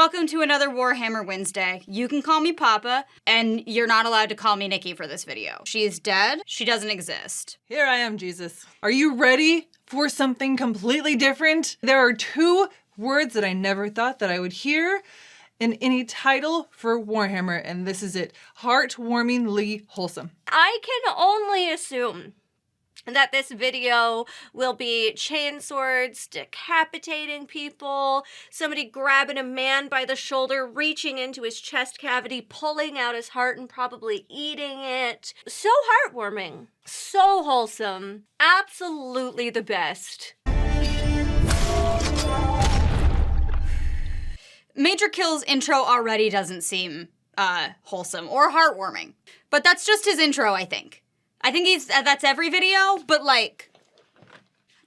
welcome to another Warhammer Wednesday. You can call me Papa, and you're not allowed to call me Nikki for this video. She is dead. She doesn't exist. Here I am, Jesus. Are you ready for something completely different? There are two words that I never thought that I would hear in any title for Warhammer, and this is it. Heartwarmingly wholesome. I can only assume that this video will be chainswords, decapitating people, somebody grabbing a man by the shoulder, reaching into his chest cavity, pulling out his heart and probably eating it. So heartwarming, so wholesome, absolutely the best. Major Kill's intro already doesn't seem wholesome or heartwarming, but that's just his intro, I think. I think that's every video, but like,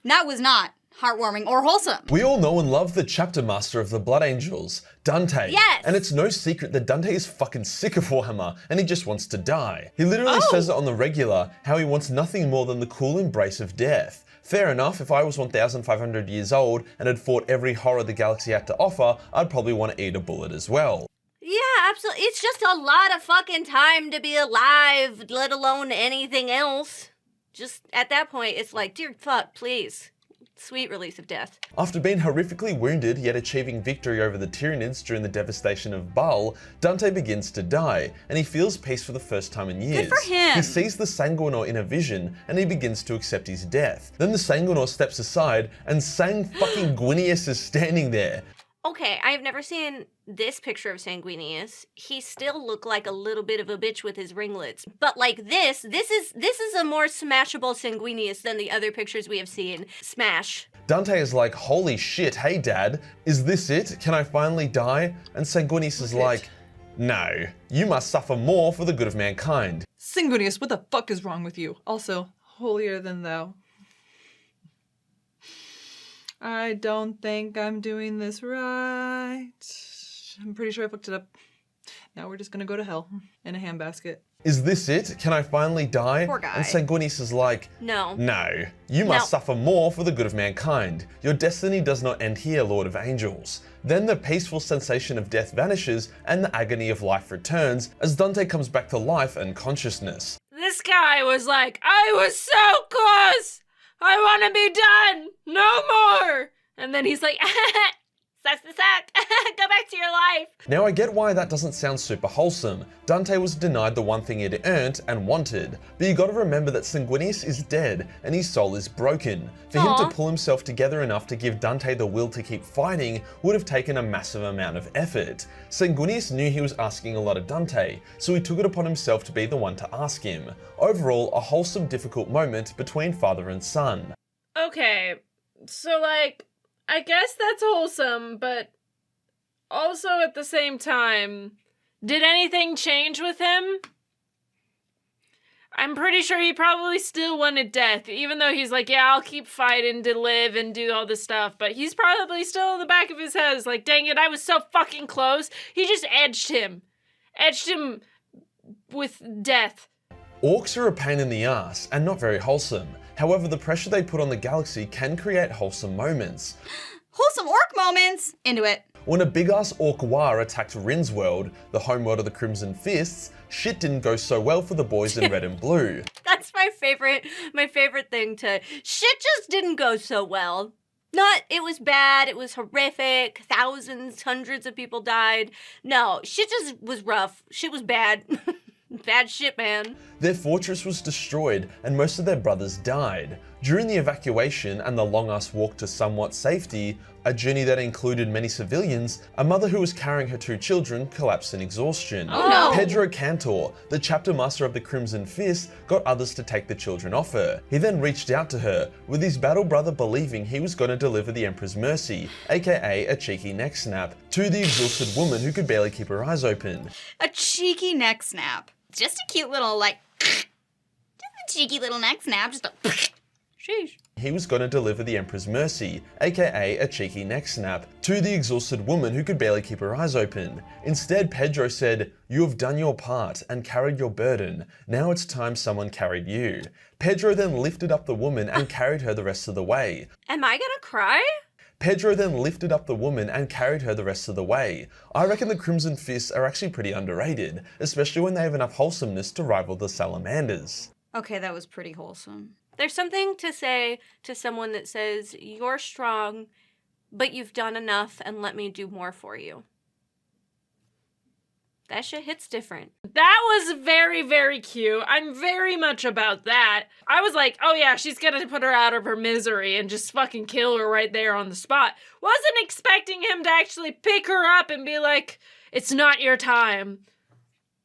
that was not heartwarming or wholesome. We all know and love the chapter master of the Blood Angels, Dante. Yes! And it's no secret that Dante is fucking sick of Warhammer and he just wants to die. He literally says it on the regular, how he wants nothing more than the cool embrace of death. Fair enough, if I was 1,500 years old and had fought every horror the galaxy had to offer, I'd probably want to eat a bullet as well. Yeah, absolutely. It's just a lot of fucking time to be alive, let alone anything else. Just at that point, it's like, dear fuck, please. Sweet release of death. After being horrifically wounded, yet achieving victory over the Tyranids during the devastation of Baal, Dante begins to die, and he feels peace for the first time in years. Good for him. He sees the Sanguinor in a vision, and he begins to accept his death. Then the Sanguinor steps aside, and Sang fucking Guinius is standing there. Okay, I have never seen this picture of Sanguinius. He still looked like a little bit of a bitch with his ringlets. But like this is a more smashable Sanguinius than the other pictures we have seen. Smash. Dante is like, holy shit, hey dad, is this it? Can I finally die? And Sanguinius is like, no, you must suffer more for the good of mankind. Sanguinius, what the fuck is wrong with you? Also, holier than thou. I don't think I'm doing this right. I'm pretty sure I fucked it up. Now we're just gonna go to hell in a handbasket. Is this it? Can I finally die? Poor guy. And Sanguinius is like, No. no, you must suffer more for the good of mankind. Your destiny does not end here, Lord of Angels. Then the peaceful sensation of death vanishes and the agony of life returns as Dante comes back to life and consciousness. This guy was like, I was so close! I want to be done! No more! And then he's like, sucks to suck. Go back to your life. Now I get why that doesn't sound super wholesome. Dante was denied the one thing he'd earned and wanted. But you gotta remember that Sanguinius is dead and his soul is broken. For him to pull himself together enough to give Dante the will to keep fighting would have taken a massive amount of effort. Sanguinius knew he was asking a lot of Dante, so he took it upon himself to be the one to ask him. Overall, a wholesome, difficult moment between father and son. Okay, so like, I guess that's wholesome, but also at the same time, did anything change with him? I'm pretty sure he probably still wanted death, even though he's like, yeah, I'll keep fighting to live and do all this stuff, but he's probably still in the back of his head is like, dang it, I was so fucking close. He just edged him with death. Orcs are a pain in the ass and not very wholesome. However, the pressure they put on the galaxy can create wholesome moments. Wholesome orc moments. Into it. When a big-ass orc war attacked Rin's world, the homeworld of the Crimson Fists, shit didn't go so well for the boys in red and blue. That's my favorite thing to, shit just didn't go so well. It was bad, it was horrific, thousands, hundreds of people died. No, shit just was rough. Shit was bad. Bad shit, man. Their fortress was destroyed and most of their brothers died. During the evacuation and the long-ass walk to somewhat safety, a journey that included many civilians, a mother who was carrying her two children collapsed in exhaustion. Oh no. Pedro Cantor, the chapter master of the Crimson Fist, got others to take the children off her. He then reached out to her, with his battle brother believing he was going to deliver the Emperor's mercy, aka a cheeky neck snap, to the exhausted woman who could barely keep her eyes open. A cheeky neck snap. Just a cute little, like, just a cheeky little neck snap. Just a sheesh. He was going to deliver the Emperor's mercy, aka a cheeky neck snap, to the exhausted woman who could barely keep her eyes open. Instead, Pedro said, "You have done your part and carried your burden. Now it's time someone carried you." Pedro then lifted up the woman and carried her the rest of the way. Am I gonna cry? Pedro then lifted up the woman and carried her the rest of the way. I reckon the Crimson Fists are actually pretty underrated, especially when they have enough wholesomeness to rival the Salamanders. Okay, that was pretty wholesome. There's something to say to someone that says, you're strong, but you've done enough and let me do more for you. That shit hits different. That was very, very cute. I'm very much about that. I was like, oh yeah, she's gonna put her out of her misery and just fucking kill her right there on the spot. Wasn't expecting him to actually pick her up and be like, it's not your time.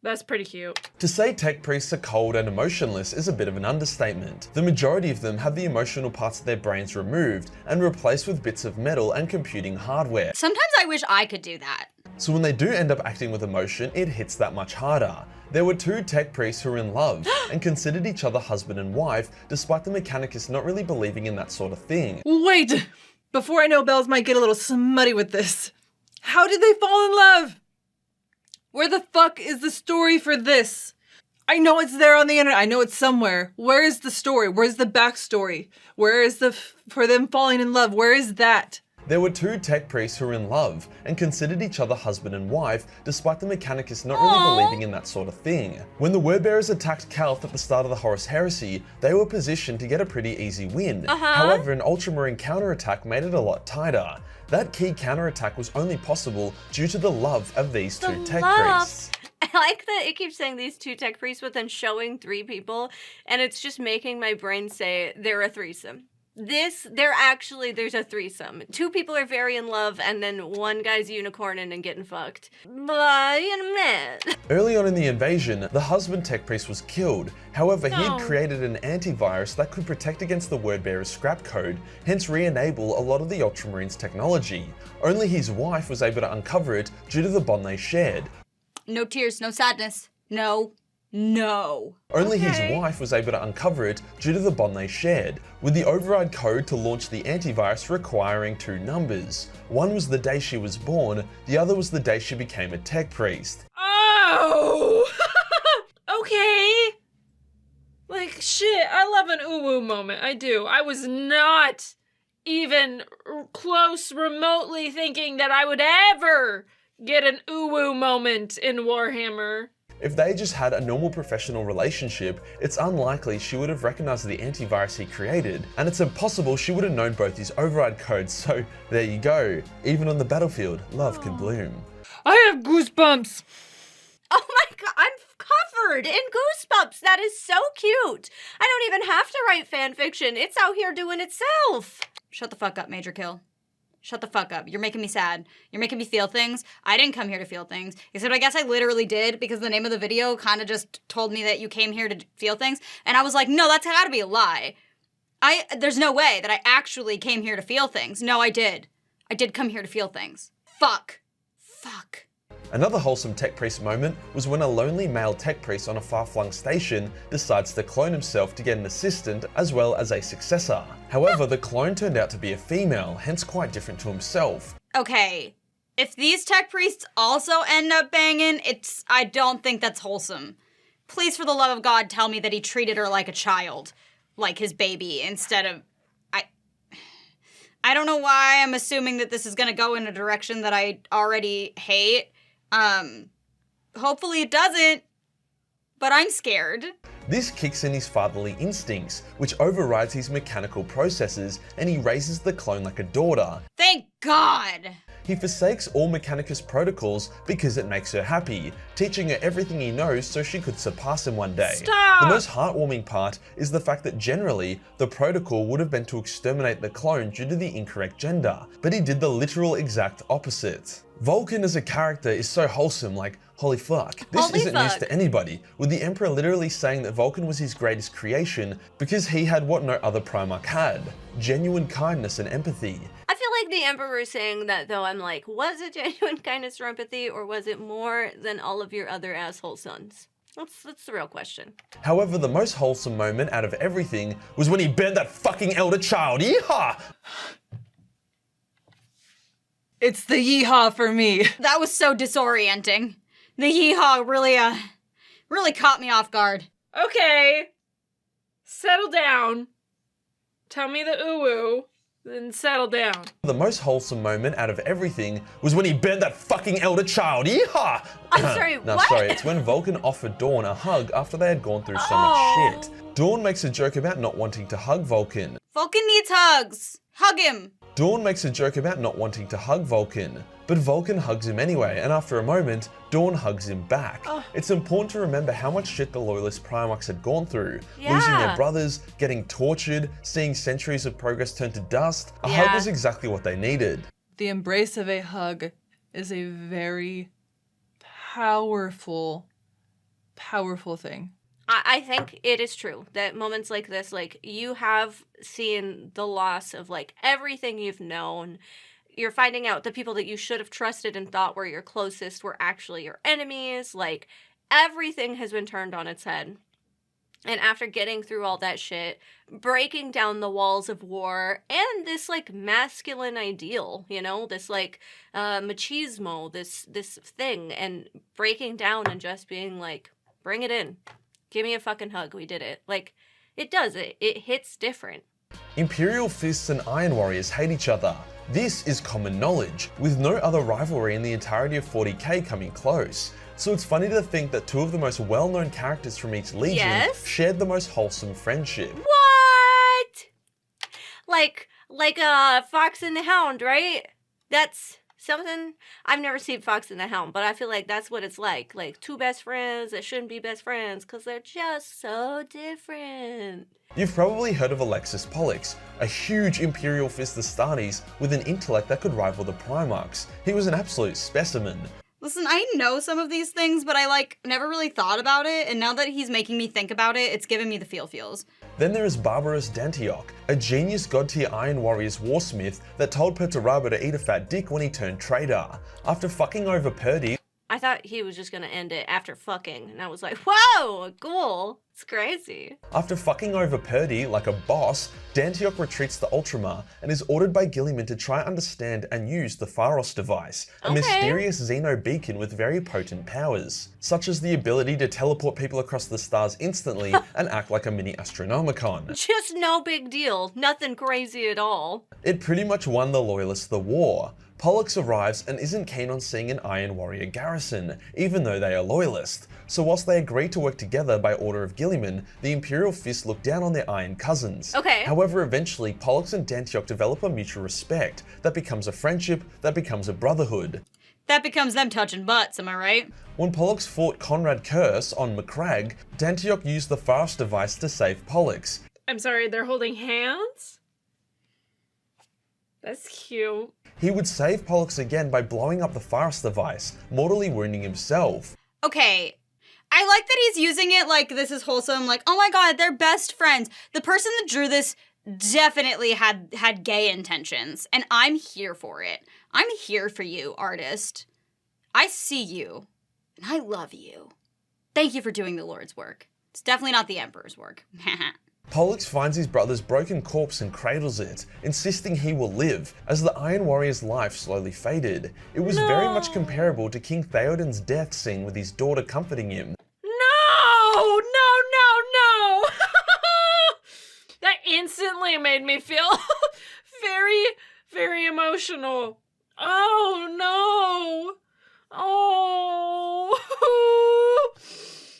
That's pretty cute. To say tech priests are cold and emotionless is a bit of an understatement. The majority of them have the emotional parts of their brains removed and replaced with bits of metal and computing hardware. Sometimes I wish I could do that. So when they do end up acting with emotion, it hits that much harder. There were two tech priests who were in love and considered each other husband and wife, despite the Mechanicus not really believing in that sort of thing. Wait! Before I know Bells might get a little smutty with this. How did they fall in love? Where the fuck is the story for this? I know it's there on the internet. I know it's somewhere. Where is the story? Where's the backstory? Where is for them falling in love? Where is that? There were two tech priests who were in love and considered each other husband and wife, despite the Mechanicus not really believing in that sort of thing. When the Wordbearers attacked Calth at the start of the Horus Heresy, they were positioned to get a pretty easy win. However, an Ultramarine counterattack made it a lot tighter. That key counterattack was only possible due to the love of these two tech priests. I like that it keeps saying these two tech priests, but then showing three people, and it's just making my brain say they're a threesome. There's a threesome. Two people are very in love, and then one guy's unicorning and getting fucked. But, man. Early on in the invasion, the husband tech priest was killed. However, he had created an antivirus that could protect against the Wordbearer's scrap code, hence re-enable a lot of the Ultramarines' technology. Only his wife was able to uncover it due to the bond they shared. No tears, no sadness. No. Only his wife was able to uncover it due to the bond they shared, with the override code to launch the antivirus requiring two numbers. One was the day she was born, the other was the day she became a tech priest. Oh! Okay. Like, shit, I love an ooh-woo moment. I do. I was not even close remotely thinking that I would ever get an ooh-woo moment in Warhammer. If they just had a normal professional relationship, it's unlikely she would have recognized the antivirus he created, and it's impossible she would have known both his override codes, so there you go. Even on the battlefield, love can bloom. I have goosebumps. Oh my god, I'm covered in goosebumps. That is so cute. I don't even have to write fan fiction. It's out here doing itself. Shut the fuck up, Major Kill. Shut the fuck up. You're making me sad. You're making me feel things. I didn't come here to feel things. Except I guess I literally did, because the name of the video kind of just told me that you came here to feel things. And I was like, no, that's gotta be a lie. There's no way that I actually came here to feel things. No, I did. I did come here to feel things. Fuck. Another wholesome tech priest moment was when a lonely male tech priest on a far-flung station decides to clone himself to get an assistant as well as a successor. However, the clone turned out to be a female, hence quite different to himself. Okay, if these tech priests also end up banging, I don't think that's wholesome. Please, for the love of God, tell me that he treated her like a child, like his baby, instead of... I don't know why I'm assuming that this is gonna go in a direction that I already hate. Hopefully it doesn't, but I'm scared. This kicks in his fatherly instincts, which overrides his mechanical processes, and he raises the clone like a daughter. Thank God! He forsakes all Mechanicus protocols because it makes her happy, teaching her everything he knows so she could surpass him one day. Stop! The most heartwarming part is the fact that generally, the protocol would have been to exterminate the clone due to the incorrect gender, but he did the literal exact opposite. Vulcan as a character is so wholesome, like, holy fuck. This isn't news to anybody, with the Emperor literally saying that Vulcan was his greatest creation because he had what no other Primarch had, genuine kindness and empathy. I feel like the Emperor is saying that, though. I'm like, was it genuine kindness or empathy, or was it more than all of your other asshole sons? That's the real question. However, the most wholesome moment out of everything was when he burned that fucking elder child. Yeehaw! It's the yeehaw for me. That was so disorienting. The yeehaw really caught me off guard. Okay. Settle down. Tell me the ooh-woo. Then settle down. The most wholesome moment out of everything was when he burned that fucking elder child. Yeehaw! I'm sorry, No, what? sorry, it's when Vulcan offered Dawn a hug after they had gone through so Oh. much shit. Dawn makes a joke about not wanting to hug Vulcan. Vulcan needs hugs. Hug him. Dawn makes a joke about not wanting to hug Vulcan, but Vulcan hugs him anyway, and after a moment, Dawn hugs him back. It's important to remember how much shit the loyalist Primarchs had gone through. Losing Yeah. their brothers, getting tortured, seeing centuries of progress turn to dust. A Yeah. hug was exactly what they needed. The embrace of a hug is a very powerful, powerful thing. I think it is true that moments like this, like, you have seen the loss of, like, everything you've known. You're finding out the people that you should have trusted and thought were your closest were actually your enemies. Like, everything has been turned on its head. And after getting through all that shit, breaking down the walls of war and this, like, masculine ideal, you know, this, like, machismo, this thing, and breaking down and just being like, bring it in. Give me a fucking hug. We did it. Like, it does. It hits different. Imperial Fists and Iron Warriors hate each other. This is common knowledge, with no other rivalry in the entirety of 40k coming close. So it's funny to think that two of the most well-known characters from each legion Yes? shared the most wholesome friendship. What? Like Fox and the Hound, right? That's something. I've never seen Fox and the Hound, but I feel like that's what it's like. Like, two best friends that shouldn't be best friends because they're just so different. You've probably heard of Alexis Pollux, a huge Imperial Fist Astartes with an intellect that could rival the Primarchs. He was an absolute specimen. Listen, I know some of these things, but I never really thought about it, and now that he's making me think about it, it's giving me the feels. Then there is Barbaros Dantiok, a genius god-tier Iron Warriors warsmith that told Perturabo to eat a fat dick when he turned traitor. After fucking over Purdy, I thought he was just gonna end it after fucking, and I was like, whoa, cool. It's crazy. After fucking over Purdy like a boss, Dantiok retreats to Ultramar and is ordered by Gilliman to try understand and use the Pharos device, a Okay. mysterious Xeno beacon with very potent powers, such as the ability to teleport people across the stars instantly and act like a mini Astronomicon. Just no big deal. Nothing crazy at all. It pretty much won the Loyalists the war. Pollux arrives and isn't keen on seeing an Iron Warrior garrison, even though they are Loyalist. So whilst they agree to work together by order of Gilliman, the Imperial Fist look down on their Iron cousins. Okay. However, eventually, Pollux and Dantiok develop a mutual respect that becomes a friendship, that becomes a brotherhood. That becomes them touching butts, am I right? When Pollux fought Conrad Curse on Macragge, Dantiok used the Pharos device to save Pollux. I'm sorry, they're holding hands? That's cute. He would save Pollux again by blowing up the Pharos device, mortally wounding himself. Okay, I like that he's using it like this is wholesome, like, oh my god, they're best friends. The person that drew this definitely had gay intentions, and I'm here for it. I'm here for you, artist. I see you, and I love you. Thank you for doing the Lord's work. It's definitely not the Emperor's work. Pollux finds his brother's broken corpse and cradles it, insisting he will live, as the Iron Warrior's life slowly faded. It was very much comparable to King Theoden's death scene with his daughter comforting him. No! That instantly made me feel very, very emotional. Oh no! Oh!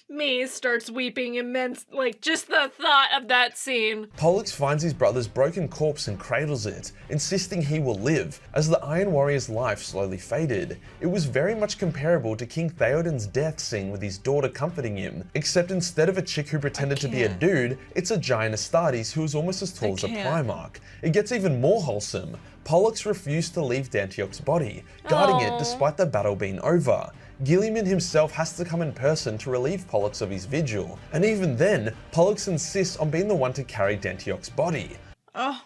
Me starts weeping immense, like just the thought of that scene. Pollux finds his brother's broken corpse and cradles it, insisting he will live, as the Iron Warrior's life slowly faded. It was very much comparable to King Theoden's death scene with his daughter comforting him, except instead of a chick who pretended to be a dude, it's a giant Astartes who is almost as tall as a Primarch. It gets even more wholesome. Pollux refused to leave Dantiok's body, guarding it despite the battle being over. Gilliman himself has to come in person to relieve Pollux of his vigil, and even then, Pollux insists on being the one to carry Dantiok's body. Oh,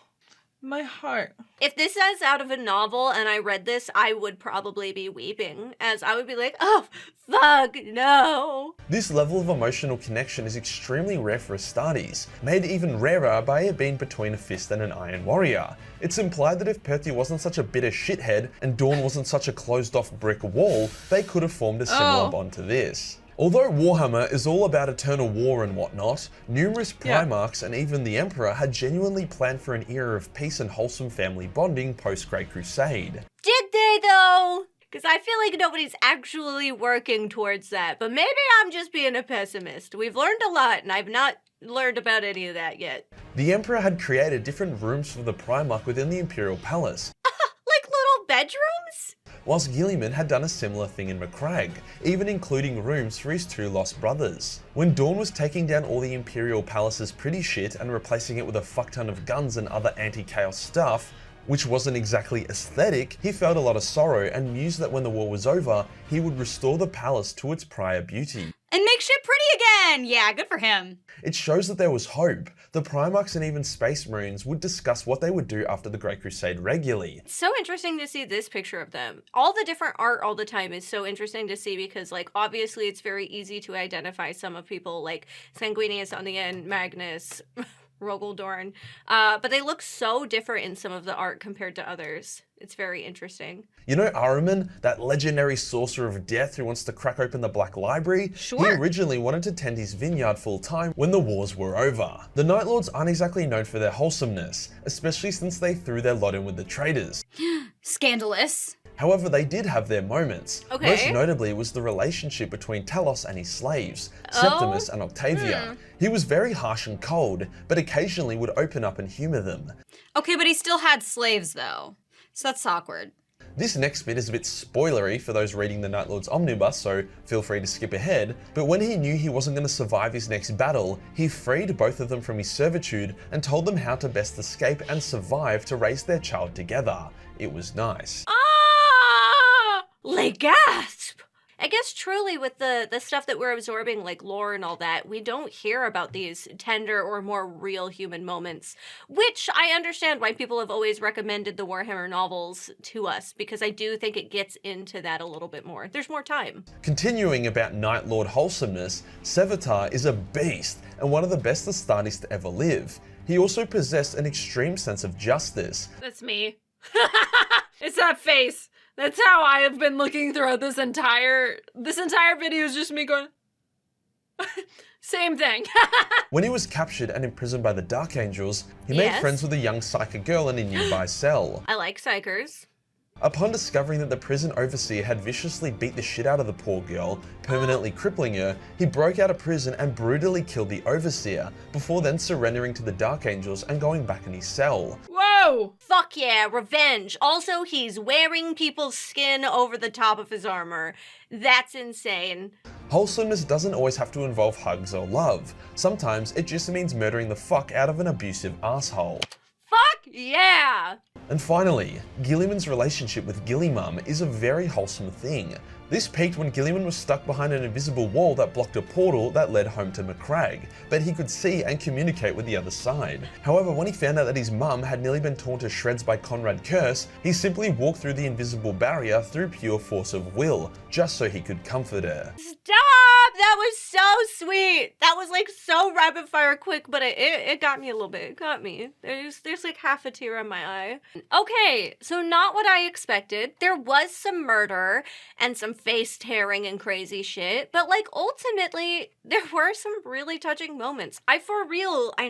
my heart. If this is out of a novel and I read this, I would probably be weeping, as I would be like, oh, fuck, no. This level of emotional connection is extremely rare for Astartes, made even rarer by it being between a fist and an Iron Warrior. It's implied that if Perthy wasn't such a bitter shithead and Dawn wasn't such a closed-off brick wall, they could have formed a similar bond to this. Although Warhammer is all about eternal war and whatnot, numerous Yeah. Primarchs and even the Emperor had genuinely planned for an era of peace and wholesome family bonding post-Great Crusade. Did they though? Because I feel like nobody's actually working towards that. But maybe I'm just being a pessimist. We've learned a lot, and I've not learned about any of that yet. The Emperor had created different rooms for the Primarch within the Imperial Palace, Like little bedrooms? whilst Guilliman had done a similar thing in Macragge, even including rooms for his 2 lost brothers. When Dorn was taking down all the Imperial Palace's pretty shit and replacing it with a fuck ton of guns and other anti-chaos stuff, which wasn't exactly aesthetic, he felt a lot of sorrow and mused that when the war was over, he would restore the palace to its prior beauty. And make shit pretty again! Yeah, good for him. It shows that there was hope. The Primarchs and even Space Marines would discuss what they would do after the Great Crusade regularly. It's so interesting to see this picture of them. All the different art all the time is so interesting to see because, like, obviously it's very easy to identify some of people like Sanguinius on the end, Magnus, Rogel Dorn, but they look so different in some of the art compared to others. It's very interesting. You know Ahriman, that legendary sorcerer of death who wants to crack open the Black Library? Sure. He originally wanted to tend his vineyard full time when the wars were over. The Night Lords aren't exactly known for their wholesomeness, especially since they threw their lot in with the traitors. Scandalous. However, they did have their moments. Okay. Most notably was the relationship between Talos and his slaves, Septimus and Octavia. He was very harsh and cold, but occasionally would open up and humor them. Okay, but he still had slaves though. So that's awkward. This next bit is a bit spoilery for those reading the Night Lord's Omnibus, so feel free to skip ahead. But when he knew he wasn't going to survive his next battle, he freed both of them from his servitude and told them how to best escape and survive to raise their child together. It was nice. Like gasp! I guess truly with the stuff that we're absorbing, like lore and all that, we don't hear about these tender or more real human moments, which I understand why people have always recommended the Warhammer novels to us, because I do think it gets into that a little bit more. There's more time. Continuing about Night Lord wholesomeness, Sevatar is a beast and one of the best Astartes to ever live. He also possessed an extreme sense of justice. That's me. It's that face. That's how I have been looking throughout this entire video is just me going, same thing. When he was captured and imprisoned by the Dark Angels, he made Yes. friends with a young psyker girl in a nearby cell. I like psychers. Upon discovering that the prison overseer had viciously beat the shit out of the poor girl, permanently crippling her, he broke out of prison and brutally killed the overseer, before then surrendering to the Dark Angels and going back in his cell. Whoa! Fuck yeah, revenge. Also, he's wearing people's skin over the top of his armor. That's insane. Wholesomeness doesn't always have to involve hugs or love. Sometimes it just means murdering the fuck out of an abusive asshole. Fuck yeah! And finally, Guilliman's relationship with Guillimum is a very wholesome thing. This peaked when Guilliman was stuck behind an invisible wall that blocked a portal that led home to Macragge, but he could see and communicate with the other side. However, when he found out that his mum had nearly been torn to shreds by Conrad Curse, he simply walked through the invisible barrier through pure force of will, just so he could comfort her. Stop! That was so sweet. That was like so rapid fire quick, but it got me a little bit. It got me. There's like half a tear on my eye. Okay, so not what I expected. There was some murder and some face tearing and crazy shit, but like ultimately there were some really touching moments. I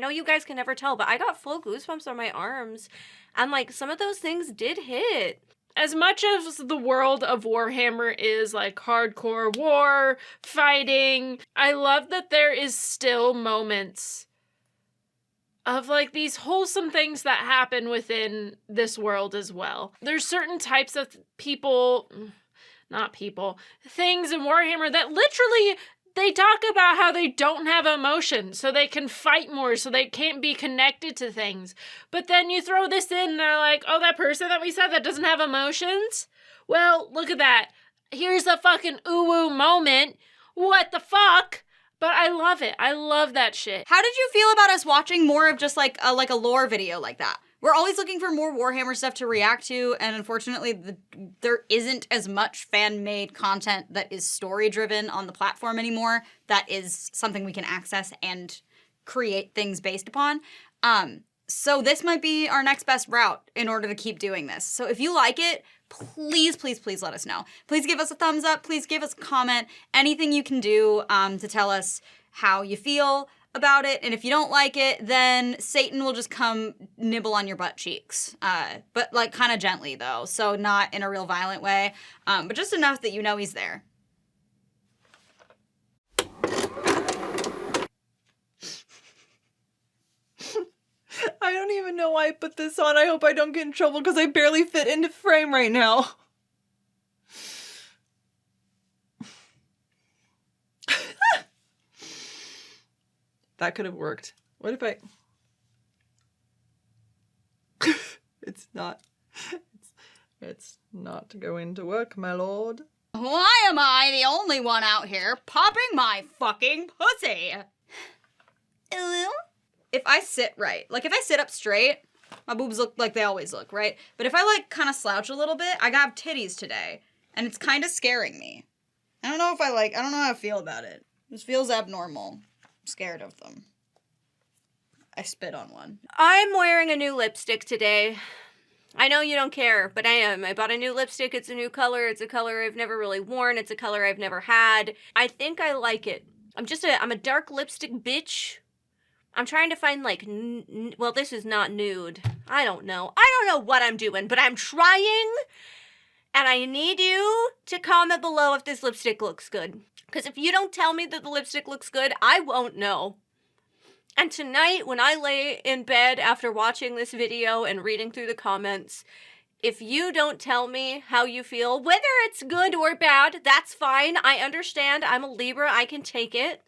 know you guys can never tell, but I got full goosebumps on my arms, and like some of those things did hit. As much as the world of Warhammer is like hardcore war, fighting, I love that there is still moments of like these wholesome things that happen within this world as well. There's certain types of things in Warhammer that literally they talk about how they don't have emotion, so they can fight more, so they can't be connected to things. But then you throw this in, and they're like, oh, that person that we said that doesn't have emotions? Well, look at that. Here's a fucking ooh-woo moment. What the fuck? But I love it. I love that shit. How did you feel about us watching more of just like a lore video like that? We're always looking for more Warhammer stuff to react to, and unfortunately, there isn't as much fan-made content that is story-driven on the platform anymore. That is something we can access and create things based upon. So this might be our next best route in order to keep doing this. So if you like it, please, please, please let us know. Please give us a thumbs up. Please give us a comment. Anything you can do to tell us how you feel about it. And if you don't like it, then Satan will just come nibble on your butt cheeks. But like kind of gently though. So not in a real violent way. But just enough that you know he's there. I don't even know why I put this on. I hope I don't get in trouble because I barely fit into frame right now. That could have worked. What if I... It's not going to work, my lord. Why am I the only one out here popping my fucking pussy? If I sit right, like if I sit up straight, my boobs look like they always look, right? But if I like kind of slouch a little bit, I got titties today, and it's kind of scaring me. I don't know how I feel about it. This feels abnormal. I'm scared of them. I spit on one. I'm wearing a new lipstick today. I know you don't care, but I am. I bought a new lipstick. It's a new color. It's a color I've never really worn. It's a color I've never had. I think I like it. I'm a dark lipstick bitch. I'm trying to find like, well, this is not nude. I don't know what I'm doing, but I'm trying. And I need you to comment below if this lipstick looks good. Because if you don't tell me that the lipstick looks good, I won't know. And tonight, when I lay in bed after watching this video and reading through the comments, if you don't tell me how you feel, whether it's good or bad, that's fine. I understand. I'm a Libra. I can take it.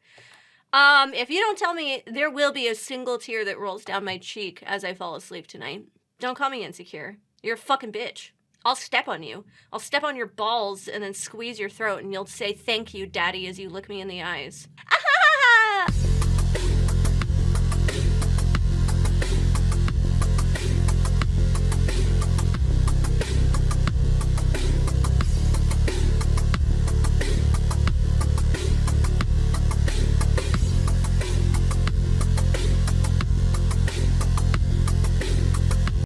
If you don't tell me, there will be a single tear that rolls down my cheek as I fall asleep tonight. Don't call me insecure. You're a fucking bitch. I'll step on you. I'll step on your balls and then squeeze your throat and you'll say thank you, daddy, as you look me in the eyes. Ah!